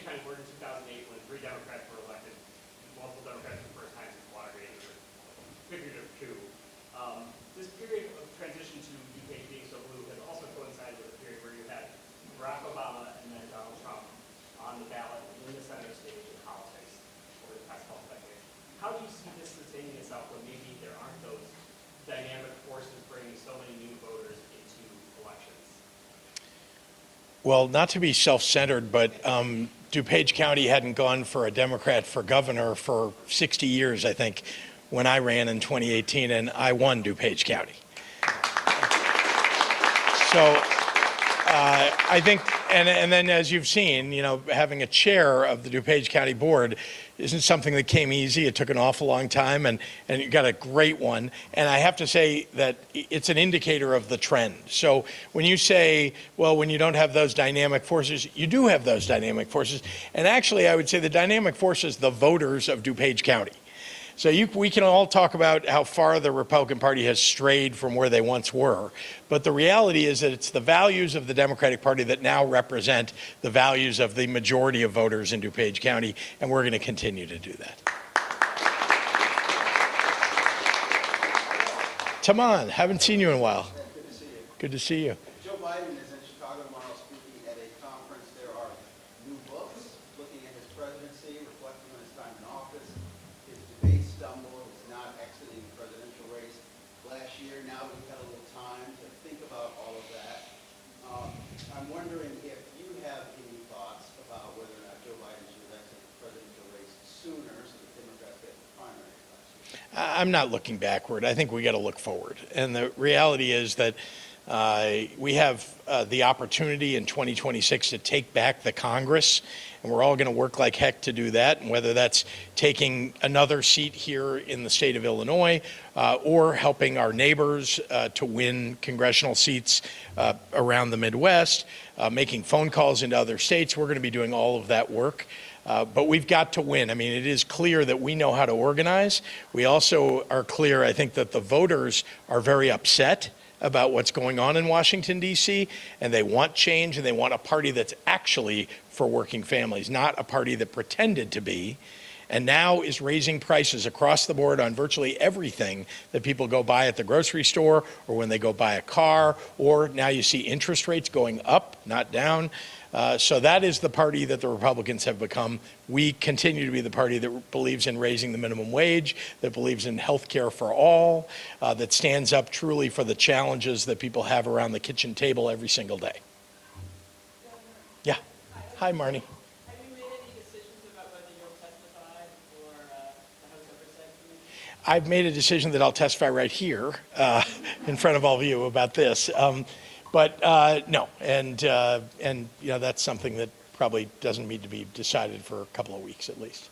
DuPage County board in 2008 when 3 Democrats were elected, multiple Democrats for the first time since Watergate, it was a figurative coup. This period of transition to DuPage being so blue has also coincided with a period where you had Barack Obama and then Donald Trump on the ballot in the center stage of politics over the past couple decades. How do you see this sustaining itself when maybe there aren't those dynamic forces bringing so many new voters into elections? Well, not to be self-centered, but DuPage County hadn't gone for a Democrat for governor for 60 years, I think, when I ran in 2018, and I won DuPage County. So I think, and then as you've seen, you know, having a chair of the DuPage County Board isn't something that came easy. It took an awful long time, and you got a great one. And I have to say that it's an indicator of the trend. So when you say, well, when you don't have those dynamic forces, you do have those dynamic forces. And actually, I would say the dynamic force is the voters of DuPage County. So we can all talk about how far the Republican Party has strayed from where they once were, but the reality is that it's the values of the Democratic Party that now represent the values of the majority of voters in DuPage County, and we're going to continue to do that. Taman, haven't seen you in a while. Good to see you. Good to see you. Joe Biden is in Chicago tomorrow speaking at a conference. There are new books looking at his presidency, reflecting on his time in office, his debate stumble, his not exiting the presidential race last year. Now we've had a little time to think about all of that. I'm wondering if you have any thoughts about whether or not Joe Biden should exit the presidential race sooner so the Democrats get the primary last year. I'm not looking backward. I think we got to look forward. And the reality is that we have the opportunity in 2026 to take back the Congress, and we're all going to work like heck to do that. And whether that's taking another seat here in the state of Illinois or helping our neighbors to win congressional seats around the Midwest, making phone calls into other states, we're going to be doing all of that work. But we've got to win. I mean, it is clear that we know how to organize. We also are clear, I think, that the voters are very upset about what's going on in Washington, D.C., and they want change, and they want a party that's actually for working families, not a party that pretended to be, and now is raising prices across the board on virtually everything that people go buy at the grocery store or when they go buy a car, or now you see interest rates going up, not down. So that is the party that the Republicans have become. We continue to be the party that believes in raising the minimum wage, that believes in health care for all, that stands up truly for the challenges that people have around the kitchen table every single day. Yeah. Hi, Marnie. Have you made any decisions about whether you'll testify for the House Oversight Committee? I've made a decision that I'll testify right here in front of all of you about this. But no, and you know, that's something that probably doesn't need to be decided for a couple of weeks at least.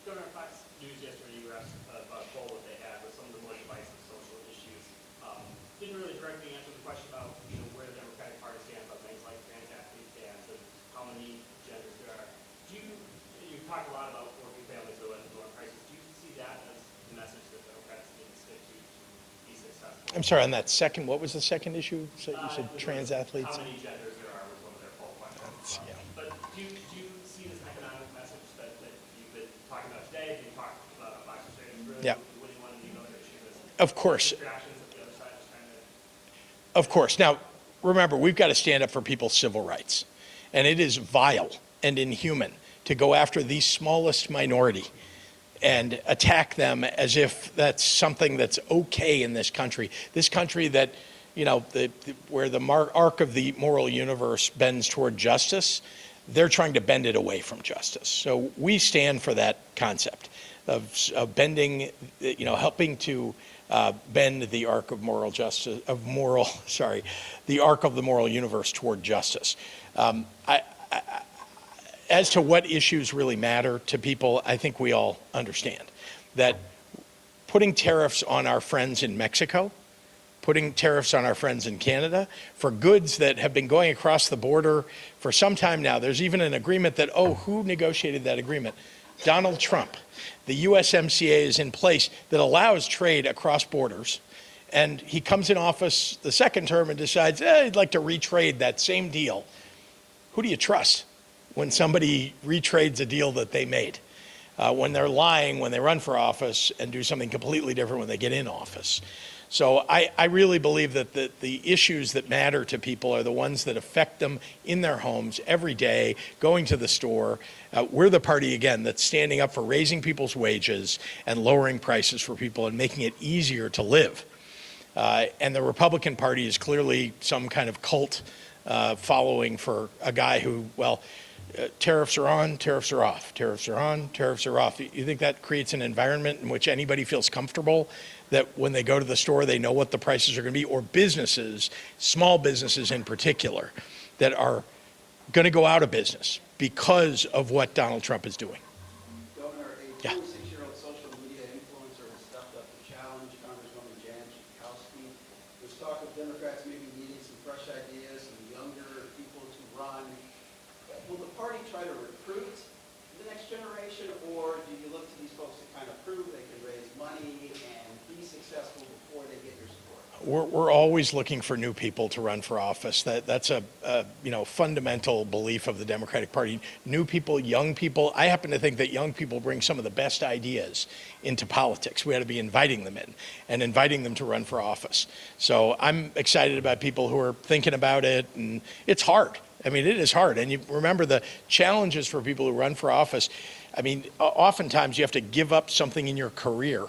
Governor Fox News yesterday, you were asked about a poll that they had with some of the more divisive social issues. Didn't really directly answer the question about, you know, where the Democratic Party stands on things like trans athlete bans and how many genders there are. You talk a lot about working families who are in crisis. Do you see that as the message that Democrats need to stick to be successful? I'm sorry, on that second, what was the second issue? So you said trans athletes? How many genders there are was one of their poll questions. Yeah. But do you see this economic message that you've been talking about today, that you talked about on Fox News, really Yeah. winning one of the other issues? Of course. Distractions that the other side is trying to. Of course. Now, remember, we've got to stand up for people's civil rights. And it is vile and inhuman to go after the smallest minority and attack them as if that's something that's okay in this country. This country that, you know, where the arc of the moral universe bends toward justice, they're trying to bend it away from justice. So we stand for that concept of bending, you know, helping to bend the arc of moral justice, the arc of the moral universe toward justice. As to what issues really matter to people, I think we all understand that putting tariffs on our friends in Mexico, putting tariffs on our friends in Canada for goods that have been going across the border for some time now. There's even an agreement that, oh, who negotiated that agreement? Donald Trump. The USMCA is in place that allows trade across borders. And he comes in office the second term and decides, he'd like to retrade that same deal. Who do you trust? when somebody retrades a deal that they made. When they're lying, when they run for office, and do something completely different when they get in office. So I really believe that the issues that matter to people are the ones that affect them in their homes every day, going to the store. We're the party, again, that's standing up for raising people's wages and lowering prices for people and making it easier to live. And the Republican Party is clearly some kind of cult following for a guy who, well, tariffs are on, tariffs are off, tariffs are on, tariffs are off. You think that creates an environment in which anybody feels comfortable that when they go to the store, they know what the prices are going to be? Or businesses, small businesses in particular, that are going to go out of business because of what Donald Trump is doing? Governor, a Yeah. 26-year-old social media influencer has stepped up to challenge Congresswoman Jan Schakowsky. There's talk of Democrats maybe needing some fresh ideas, some younger people to run. Will the party try to recruit the next generation, or do you look to these folks to kind of prove they can raise money and be successful before they get your support? We're always looking for new people to run for office. That's a fundamental belief of the Democratic Party. New people, young people. I happen to think that young people bring some of the best ideas into politics. We ought to be inviting them in and inviting them to run for office. So I'm excited about people who are thinking about it, and it's hard. I mean, it is hard. And you remember the challenges for people who run for office. I mean, oftentimes you have to give up something in your career,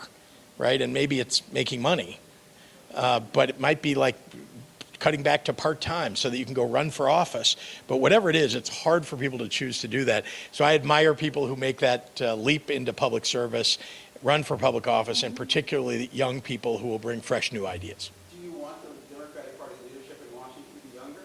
right? And maybe it's making money. But it might be like cutting back to part-time so that you can go run for office. But whatever it is, it's hard for people to choose to do that. So I admire people who make that leap into public service, run for public office, and particularly young people who will bring fresh new ideas. Do you want the Democratic Party leadership in Washington to be younger?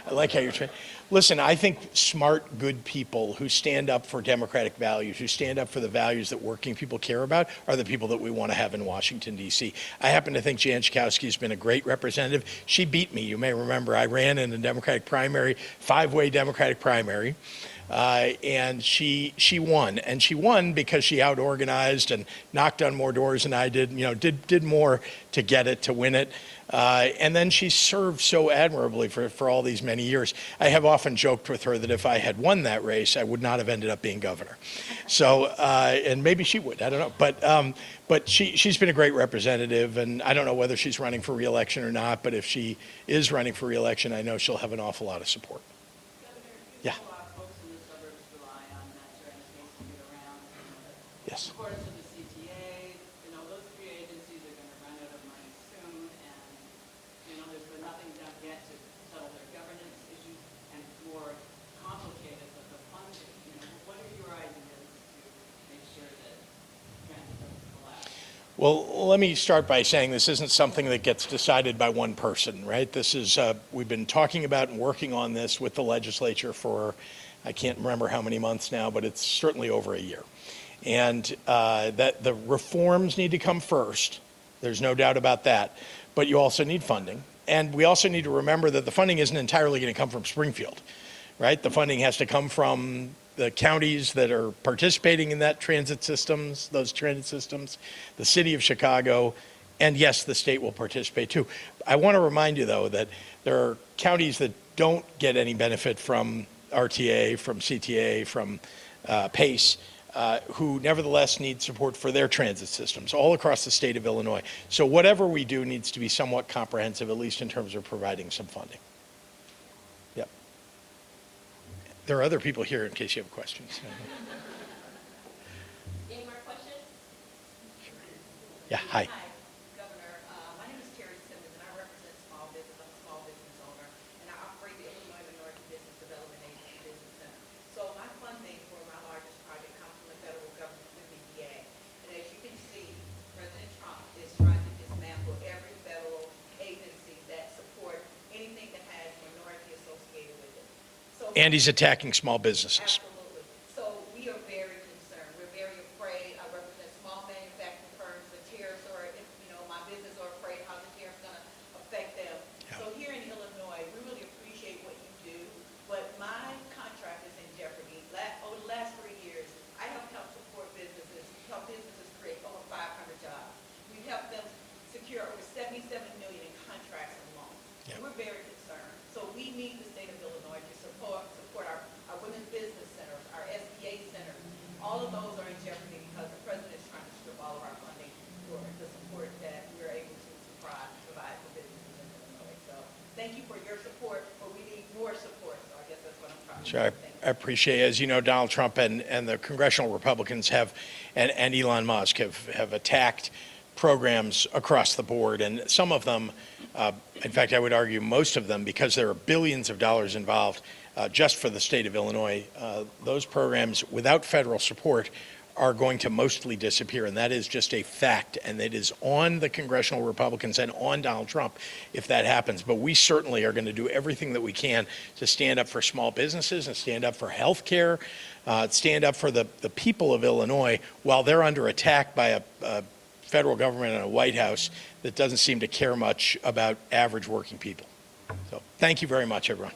I like how you're trying. Listen, I think smart, good people who stand up for democratic values, who stand up for the values that working people care about, are the people that we want to have in Washington, D.C. I happen to think Jan Schakowsky has been a great representative. She beat me. You may remember I ran in a Democratic primary, 5-way Democratic primary. And she won, and she won because she out-organized and knocked on more doors than I did. Did more to get it, to win it. And then she served so admirably for all these many years. I have often joked with her that if I had won that race, I would not have ended up being governor. So, and maybe she would, I don't know. But she's been a great representative, and I don't know whether she's running for re-election or not, but if she is running for re-election, I know she'll have an awful lot of support. Yeah. A lot of folks in the suburbs rely on that transportation to get around. Yes. According to the CTA, those three agencies are going to run out of money soon, and, there's been nothing done yet to settle their governance issues, and it's more complicated with the funding. What are your ideas to make sure that transit doesn't collapse? Well, let me start by saying this isn't something that gets decided by one person, right? This is, we've been talking about and working on this with the legislature for, I can't remember how many months now, but it's certainly over a year. And that the reforms need to come first. There's no doubt about that. But you also need funding. And we also need to remember that the funding isn't entirely going to come from Springfield, right? The funding has to come from the counties that are participating in those transit systems, the city of Chicago, and yes, the state will participate too. I want to remind you, though, that there are counties that don't get any benefit from RTA, from CTA, from PACE, who nevertheless need support for their transit systems all across the state of Illinois. So whatever we do needs to be somewhat comprehensive, at least in terms of providing some funding. Yep. There are other people here in case you have questions. Any more questions? Yeah, hi. Hi, Governor. My name is Terry Simmons, and I represent small business. I'm a small business owner, and I operate the Illinois Minority Business Development Agency Business Center. So my funding for my largest project comes from the federal government, the VBA. And as you can see, President Trump is trying to dismantle every federal agency that support anything that has minority associated with it. So And he's attacking small businesses. absolutely. So we are very concerned. We're very afraid. I represent small manufacturing firms. The tariffs are, my business are afraid how the tariffs going to affect them. Yeah. So here in Illinois, we really appreciate what you do, but my contract is in jeopardy. Over the last 3 years, I have helped support businesses, help businesses create over 500 jobs. We've helped them secure over $77 million in contracts and loans. Yeah. We're very concerned. So we need the state of Illinois to support Sure, I appreciate it. As you know, Donald Trump and the congressional Republicans have, and Elon Musk have attacked programs across the board, and some of them, in fact, I would argue most of them, because there are billions of dollars involved just for the state of Illinois, those programs without federal support are going to mostly disappear, and that is just a fact, and it is on the congressional Republicans and on Donald Trump if that happens. But we certainly are going to do everything that we can to stand up for small businesses and stand up for health care, stand up for the people of Illinois while they're under attack by a federal government and a White House that doesn't seem to care much about average working people. So thank you very much, everyone.